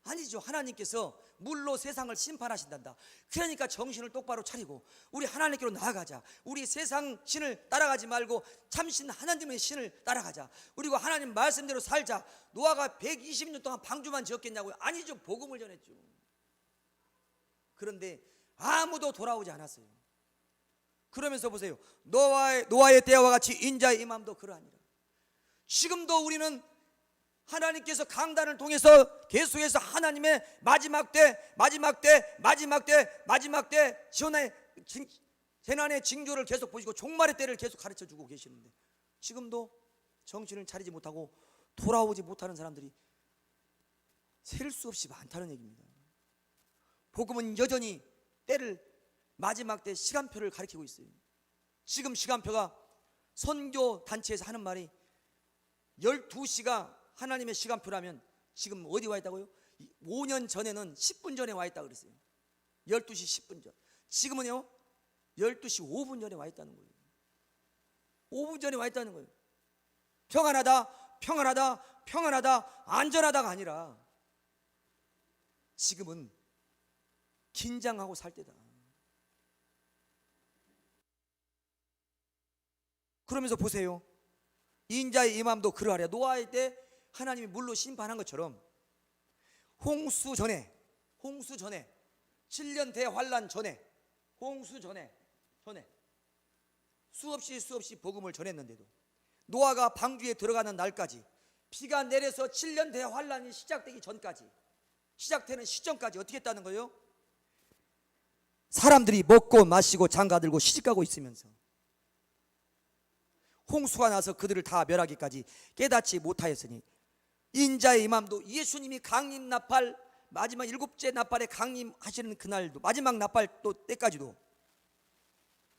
아니죠. 하나님께서 물로 세상을 심판하신단다. 그러니까 정신을 똑바로 차리고 우리 하나님께로 나아가자. 우리 세상 신을 따라가지 말고 참신 하나님의 신을 따라가자. 그리고 하나님 말씀대로 살자. 노아가 120년 동안 방주만 지었겠냐고요? 아니죠. 복음을 전했죠. 그런데 아무도 돌아오지 않았어요. 그러면서 보세요. 노아의 때와 같이 인자의 임함도 그러하니라. 지금도 우리는 하나님께서 강단을 통해서 계속해서 하나님의 마지막 때 재난의 징조를 계속 보시고 종말의 때를 계속 가르쳐주고 계시는데, 지금도 정신을 차리지 못하고 돌아오지 못하는 사람들이 셀 수 없이 많다는 얘기입니다. 복음은 여전히 때를, 마지막 때 시간표를 가리키고 있어요. 지금 시간표가 선교 단체에서 하는 말이 12시가 하나님의 시간표라면 지금 어디 와 있다고요? 5년 전에는 10분 전에 와 있다고 그랬어요. 12시 10분 전. 지금은요 12시 5분 전에 와 있다는 거예요. 5분 전에 와 있다는 거예요. 평안하다 안전하다가 아니라 지금은 긴장하고 살 때다. 그러면서 보세요. 인자의 임함도 그러하랴. 노아의 때 하나님이 물로 심판한 것처럼 홍수 전에 7년 대환란 전에, 홍수 전에 수없이 복음을 전했는데도 노아가 방주에 들어가는 날까지, 비가 내려서 7년 대환란이 시작되기 전까지, 시작되는 시점까지 어떻게 했다는 거예요? 사람들이 먹고 마시고 장가들고 시집가고 있으면서 홍수가 나서 그들을 다 멸하기까지 깨닫지 못하였으니 인자의 임함도 예수님이 강림 나팔, 마지막 7째 나팔에 강림하시는 그날도, 마지막 나팔 또 때까지도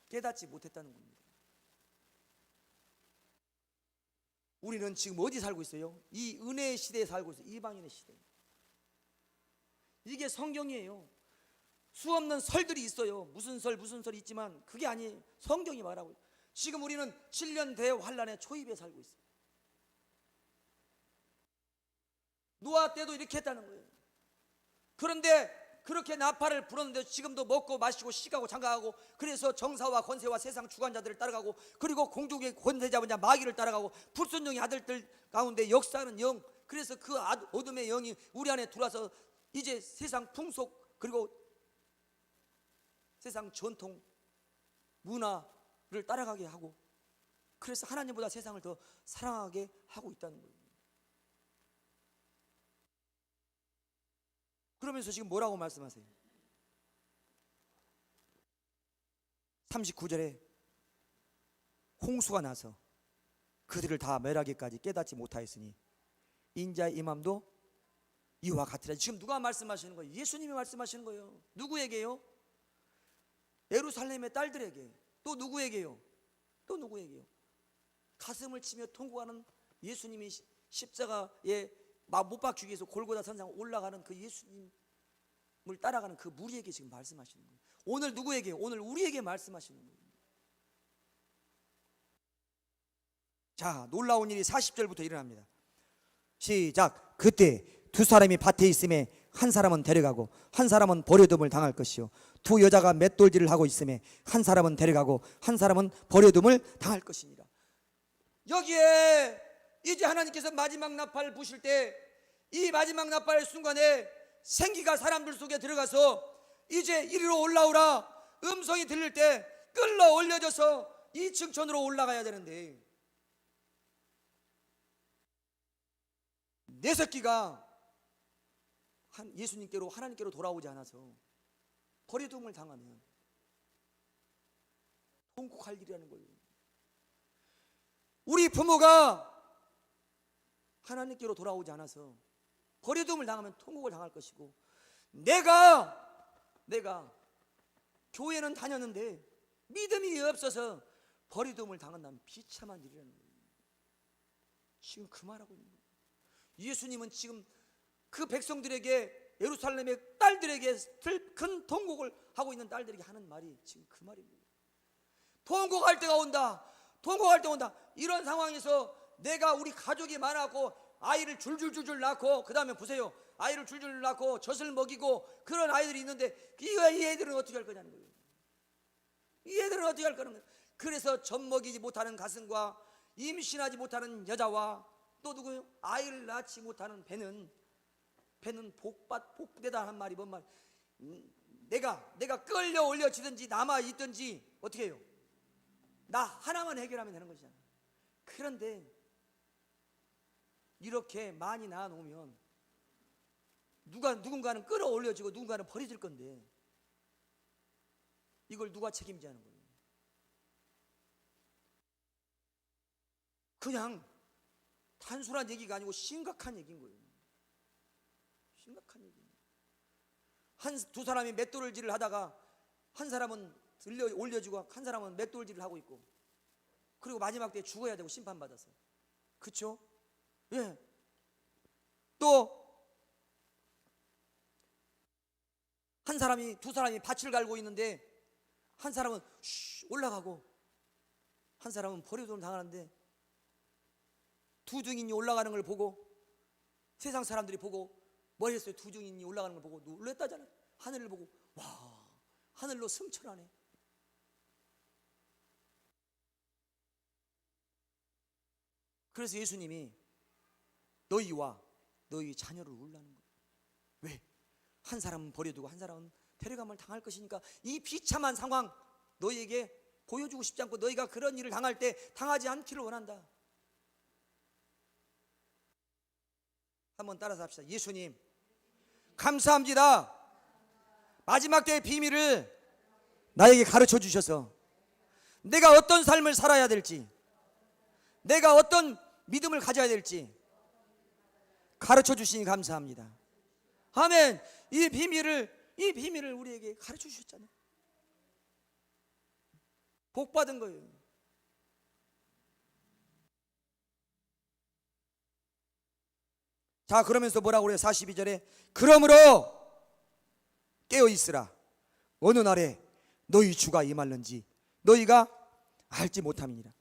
깨닫지 못했다는 겁니다. 우리는 지금 어디 살고 있어요? 이 은혜의 시대에 살고 있어요. 이방인의 시대. 이게 성경이에요. 수없는 설들이 있어요. 무슨 설 있지만 그게 아니에요. 성경이 말하고 있어요. 지금 우리는 7년 대환란의 초입에 살고 있어요. 노아 때도 이렇게 했다는 거예요. 그런데 그렇게 나팔을 불었는데 지금도 먹고 마시고 시가고 장가하고, 그래서 정사와 권세와 세상 주관자들을 따라가고, 그리고 공중의 권세 잡은 자 마귀를 따라가고, 불순종의 아들들 가운데 역사하는 영, 그래서 그 어둠의 영이 우리 안에 들어와서 이제 세상 풍속 그리고 세상 전통 문화를 따라가게 하고, 그래서 하나님보다 세상을 더 사랑하게 하고 있다는 거예요. 그러면서 지금 뭐라고 말씀하세요? 39절에 홍수가 나서 그들을 다 멸하기까지 깨닫지 못하였으니 인자의 임함도 이와 같으라. 지금 누가 말씀하시는 거예요? 예수님이 말씀하시는 거예요. 누구에게요? 예루살렘의 딸들에게. 또 누구에게요? 가슴을 치며 통곡하는 예수님이 십자가에 못 박히기 위해서 골고다 선상 올라가는 그 예수님을 따라가는 그 무리에게 지금 말씀하시는 거예요. 오늘 누구에게? 오늘 우리에게 말씀하시는 거예요. 자, 놀라운 일이 40절부터 일어납니다. 시작. 그때 두 사람이 밭에 있음에 한 사람은 데려가고 한 사람은 버려둠을 당할 것이요, 두 여자가 맷돌질을 하고 있음에 한 사람은 데려가고 한 사람은 버려둠을 당할 것이니라. 여기에 이제 하나님께서 마지막 나팔을 부실 때, 이 마지막 나팔의 순간에 생기가 사람들 속에 들어가서 이제 이리로 올라오라 음성이 들릴 때 끌러 올려져서 이 층천으로 올라가야 되는데, 내 새끼가 예수님께로 하나님께로 돌아오지 않아서 버려둠을 당하면 통곡할 일이라는 거예요. 우리 부모가 하나님께로 돌아오지 않아서 버려둠을 당하면 통곡을 당할 것이고, 내가 교회는 다녔는데 믿음이 없어서 버려둠을 당한다면 비참한 일이라는 거예요. 지금 그 말하고 있는 거예요. 예수님은 지금 그 백성들에게, 예루살렘의 딸들에게 큰 통곡을 하고 있는 딸들에게 하는 말이 지금 그 말입니다. 통곡할 때가 온다. 통곡할 때 온다. 이런 상황에서 내가 우리 가족이 많았고 아이를 줄줄줄줄 낳고, 그 다음에 보세요, 아이를 줄줄 낳고 젖을 먹이고 그런 아이들이 있는데 이 애들은 어떻게 할 거냐는 거예요. 이 애들은 어떻게 할 거냐는 거예요. 그래서 젖 먹이지 못하는 가슴과 임신하지 못하는 여자와 또 누구예요? 아이를 낳지 못하는 배는 복되다 하는 말이 뭔 말? 내가 끌려 올려지든지 남아 있든지 어떻게 해요? 나 하나만 해결하면 되는 것이잖아. 그런데 이렇게 많이 낳아 놓으면 누군가는 끌어올려지고 누군가는 버려질 건데 이걸 누가 책임지는 거예요? 그냥 단순한 얘기가 아니고 심각한 얘기인 거예요. 심각한 얘기입니다. 두 사람이 맷돌질을 하다가 한 사람은 들려 올려주고 한 사람은 맷돌질을 하고 있고, 그리고 마지막 때에 죽어야 되고 심판받아서, 그렇죠? 예. 또 한 사람이, 두 사람이 밭을 갈고 있는데 한 사람은 올라가고 한 사람은 버려둠을 당하는데, 두 증인이 올라가는 걸 보고 세상 사람들이 보고 뭘 했어요? 두 증인이 올라가는 걸 보고 놀랬다잖아요. 하늘을 보고 와, 하늘로 승천하네. 그래서 예수님이 너희와 너희 자녀를 울라는 거예요. 왜? 한 사람은 버려두고 한 사람은 데려감을 당할 것이니까 이 비참한 상황 너희에게 보여주고 싶지 않고 너희가 그런 일을 당할 때 당하지 않기를 원한다. 한번 따라서 합시다. 예수님 감사합니다. 마지막 때의 비밀을 나에게 가르쳐 주셔서 내가 어떤 삶을 살아야 될지, 내가 어떤 믿음을 가져야 될지 가르쳐 주시니 감사합니다. 아멘. 이 비밀을 우리에게 가르쳐 주셨잖아요. 복 받은 거예요. 자, 그러면서 뭐라고 그래요? 42절에 그러므로 깨어 있으라. 어느 날에 너희 주가 임할는지 너희가 알지 못함이니라.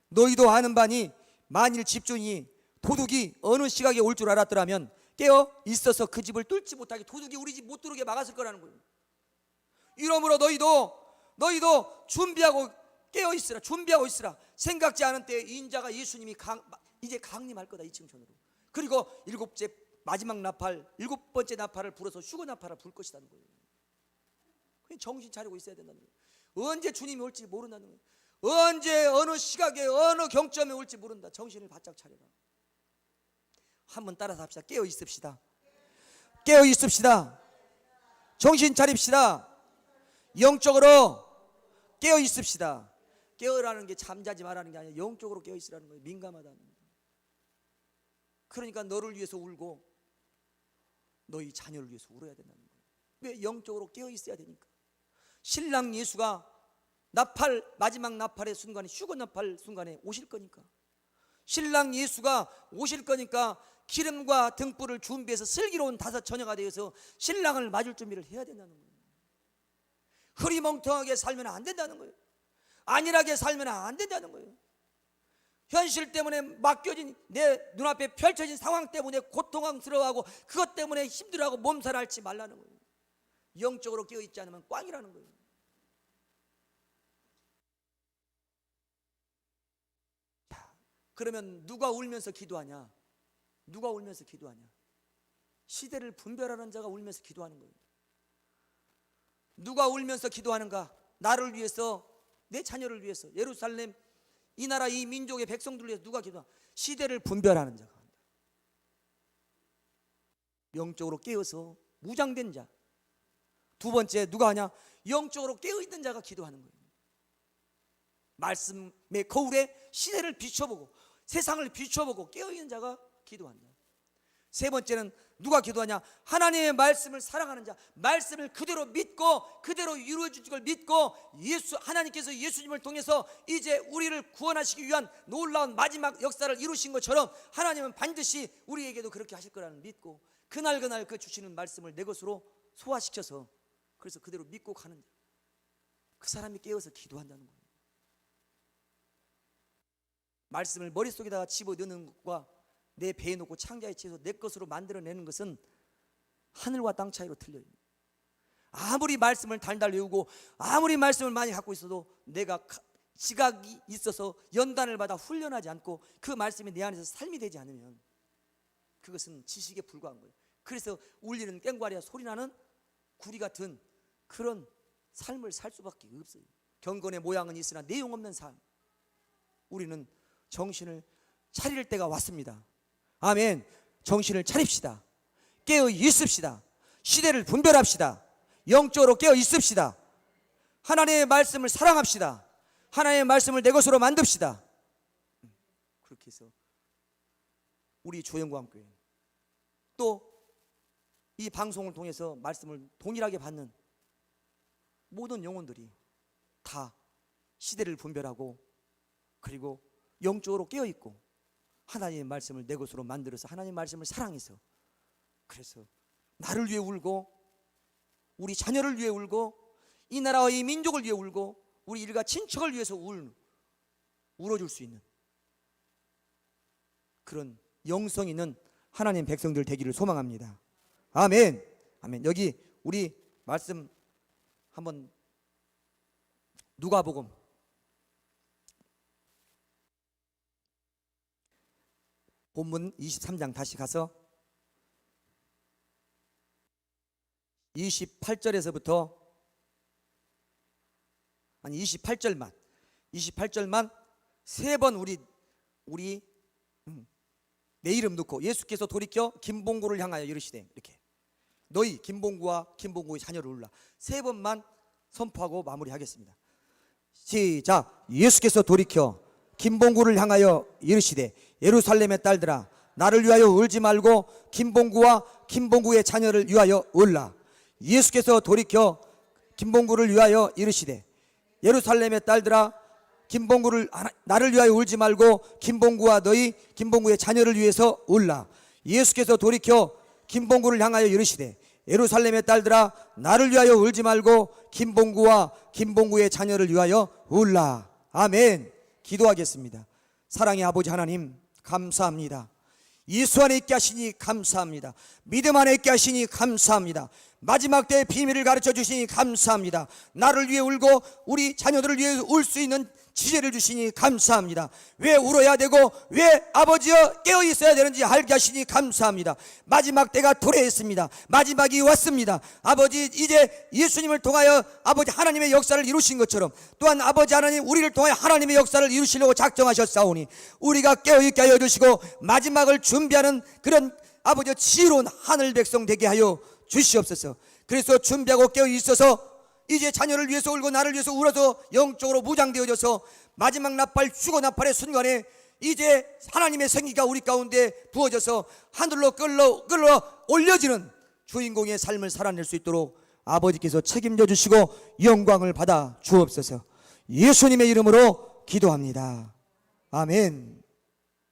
너희도 아는 바니 만일 집주인이 도둑이 어느 시각에 올 줄 알았더라면 깨어 있어서 그 집을 뚫지 못하게, 도둑이 우리 집 못 들어오게 막았을 거라는 거예요. 이러므로 너희도 준비하고 깨어 있으라. 준비하고 있으라. 생각지 않은 때에 인자가 예수님이 이제 강림할 거다, 이 층천으로. 그리고 마지막 나팔, 7번째 나팔을 불어서 휴거 나팔을 불 것이라는 거예요. 정신 차리고 있어야 된다는 거예요. 언제 주님이 올지 모른다는 거예요. 언제 어느 시각에 어느 경점에 올지 모른다. 정신을 바짝 차려라. 한번 따라서 합시다. 깨어 있읍시다. 깨어 있읍시다. 정신 차립시다. 영적으로 깨어 있읍시다. 깨어라는 게 잠자지 말라는 게 아니라 영적으로 깨어 있으라는 거예요. 민감하다는 거예요. 그러니까 너를 위해서 울고 너희 자녀를 위해서 울어야 된다는 거예요. 왜? 영적으로 깨어 있어야 되니까. 신랑 예수가 마지막 나팔의 순간에, 휴거 나팔 순간에 오실 거니까, 신랑 예수가 오실 거니까 기름과 등불을 준비해서 슬기로운 5 처녀가 되어서 신랑을 맞을 준비를 해야 된다는 거예요. 흐리멍텅하게 살면 안 된다는 거예요. 안일하게 살면 안 된다는 거예요. 현실 때문에 맡겨진, 내 눈앞에 펼쳐진 상황 때문에 고통스러워하고 그것 때문에 힘들어하고 몸살 앓지 말라는 거예요. 영적으로 깨어있지 않으면 꽝이라는 거예요. 자, 그러면 누가 울면서 기도하냐? 누가 울면서 기도하냐? 시대를 분별하는 자가 울면서 기도하는 거예요. 누가 울면서 기도하는가? 나를 위해서, 내 자녀를 위해서, 예루살렘 이 나라 이 민족의 백성들을 위해서 누가 기도하냐? 시대를 분별하는 자가 한다. 영적으로 깨어서 무장된 자. 두 번째 누가 하냐? 영적으로 깨어있는 자가 기도하는 거예요. 말씀의 거울에 시대를 비춰보고 세상을 비춰보고 깨어있는 자가 기도한다. 세 번째는 누가 기도하냐? 하나님의 말씀을 사랑하는 자, 말씀을 그대로 믿고 그대로 이루어질 걸 믿고 하나님께서 예수님을 통해서 이제 우리를 구원하시기 위한 놀라운 마지막 역사를 이루신 것처럼 하나님은 반드시 우리에게도 그렇게 하실 거라는 믿고 그날 그 주시는 말씀을 내 것으로 소화시켜서 그래서 그대로 믿고 가는 자, 그 사람이 깨어서 기도한다는 거예요. 말씀을 머릿속에다가 집어넣는 것과 내 배에 놓고 창자에 채워서 내 것으로 만들어내는 것은 하늘과 땅 차이로 틀려요. 아무리 말씀을 달달 외우고 아무리 말씀을 많이 갖고 있어도 내가 지각이 있어서 연단을 받아 훈련하지 않고 그 말씀이 내 안에서 삶이 되지 않으면 그것은 지식에 불과한 거예요. 그래서 울리는 꽹과리와 소리나는 구리 같은 그런 삶을 살 수밖에 없어요. 경건의 모양은 있으나 내용 없는 삶. 우리는 정신을 차릴 때가 왔습니다. 아멘. 정신을 차립시다. 깨어 있읍시다. 시대를 분별합시다. 영적으로 깨어 있읍시다. 하나님의 말씀을 사랑합시다. 하나님의 말씀을 내 것으로 만듭시다. 그렇게 해서 우리 조영광교회 또 이 방송을 통해서 말씀을 동일하게 받는 모든 영혼들이 다 시대를 분별하고 그리고 영적으로 깨어있고 하나님의 말씀을 내 것으로 만들어서 하나님의 말씀을 사랑해서 그래서 나를 위해 울고 우리 자녀를 위해 울고 이 나라와 이 민족을 위해 울고 우리 일가 친척을 위해서 울어줄 수 있는 그런 영성 있는 하나님 백성들 되기를 소망합니다. 아멘. 아멘. 여기 우리 말씀 한번 누가복음 본문 23장 다시 가서 28절에서부터 아니 28절만 세 번 우리 내 이름 넣고 예수께서 돌이켜 김봉구를 향하여 이르시되 이렇게 너희 김봉구와 김봉구의 자녀를 울라 세 번만 선포하고 마무리하겠습니다. 시작. 예수께서 돌이켜 김봉구를 향하여 이르시되 예루살렘의 딸들아 나를 위하여 울지 말고 김봉구와 김봉구의 자녀를 위하여 울라. 예수께서 돌이켜 김봉구를 위하여 이르시되 예루살렘의 딸들아 나를 위하여 울지 말고 김봉구와 너희 김봉구의 자녀를 위해서 울라. 예수께서 돌이켜 김봉구를 향하여 이르시되 예루살렘의 딸들아 나를 위하여 울지 말고 김봉구와 김봉구의 자녀를 위하여 울라. 아멘. 기도하겠습니다. 사랑의 아버지 하나님 감사합니다. 예수 안에 있게 하시니 감사합니다. 믿음 안에 있게 하시니 감사합니다. 마지막 때의 비밀을 가르쳐 주시니 감사합니다. 나를 위해 울고 우리 자녀들을 위해 울 수 있는 지혜를 주시니 감사합니다. 왜 울어야 되고 왜 아버지여 깨어 있어야 되는지 알게 하시니 감사합니다. 마지막 때가 도래했습니다. 마지막이 왔습니다. 아버지 이제 예수님을 통하여 아버지 하나님의 역사를 이루신 것처럼 또한 아버지 하나님 우리를 통하여 하나님의 역사를 이루시려고 작정하셨사오니 우리가 깨어 있게 하여 주시고 마지막을 준비하는 그런 아버지 지혜로운 하늘 백성 되게 하여 주시옵소서. 그래서 준비하고 깨어 있어서 이제 자녀를 위해서 울고 나를 위해서 울어서 영적으로 무장되어져서 마지막 나팔 휴거 나팔의 순간에 이제 하나님의 생기가 우리 가운데 부어져서 하늘로 끌어 올려지는 주인공의 삶을 살아낼 수 있도록 아버지께서 책임져 주시고 영광을 받아 주옵소서. 예수님의 이름으로 기도합니다. 아멘.